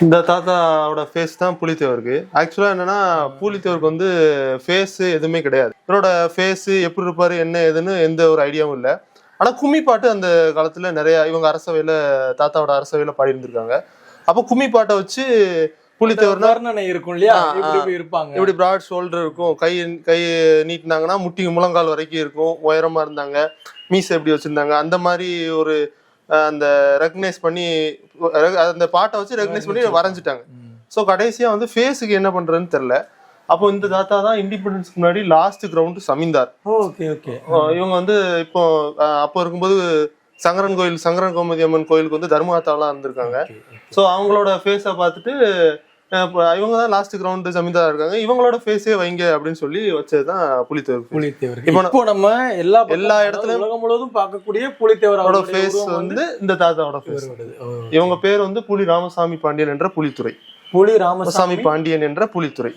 இந்த தாத்தாவோட ஃபேஸ் தான் புலித்தேவருக்கு. ஆக்சுவலா என்னன்னா புலித்தேவருக்கு வந்து ஃபேஸ் எதுவுமே கிடையாது. இவரோட ஃபேஸ் எப்படி இருப்பாரு என்ன ஏதுன்னு எந்த ஒரு ஐடியாவும் இல்லை. ஆனா கும்மி பாட்டு அந்த காலத்துல நிறைய இவங்க அரசவையில தாத்தாவோட அரசவையில பாடி இருந்திருக்காங்க. அப்போ கும்மி பாட்டை வச்சு புலித்தேவர்னா இருக்கும் இல்லையா, இருப்பாங்க. இப்படி பிராட் ஷோல்டர் இருக்கும், கை நீட்டினாங்கன்னா முட்டி முழங்கால் வரைக்கும் இருக்கும், உயரமா இருந்தாங்க, மீசை எப்படி வச்சிருந்தாங்க, அந்த மாதிரி ஒரு அந்த ரெகனைஸ் பண்ணி அந்த பாட்டை வச்சு ரெகனைஸ் பண்ணி வரைஞ்சிட்டாங்க. ஸோ கடைசியா வந்து ஃபேஸுக்கு என்ன பண்றதுன்னு தெரியல. அப்போ இந்த தாத்தா தான் இண்டிபெண்டன்ஸ்க்கு முன்னாடி லாஸ்ட் கிரவுண்ட் சமீந்தார். இவங்க வந்து இப்போ அப்போ இருக்கும்போது சங்கரன் கோமதி அம்மன் கோயிலுக்கு வந்து தர்மதாத்தாவெல்லாம் இருந்திருக்காங்க. ஸோ அவங்களோட ஃபேஸை பார்த்துட்டு இவங்க தான் லாஸ்ட் கிரவுண்ட் ஜமீன்தாரா இருக்காங்க, இவங்களோட ஃபேஸே வைங்க அப்படின்னு சொல்லி வச்சதுதான் புலித்தேவர். இப்போ நம்ம எல்லா இடத்துலயும் உலகம் முழுவதும் பார்க்கக்கூடிய புலித்தேவரோட ஃபேஸ் வந்து இந்த தாத்தாவோட ஃபேஸ். இவங்க பேர் வந்து புலி ராமசாமி பாண்டியன் என்ற புலித்துறை. புலி ராமசாமி பாண்டியன் என்ற புலித்துறை.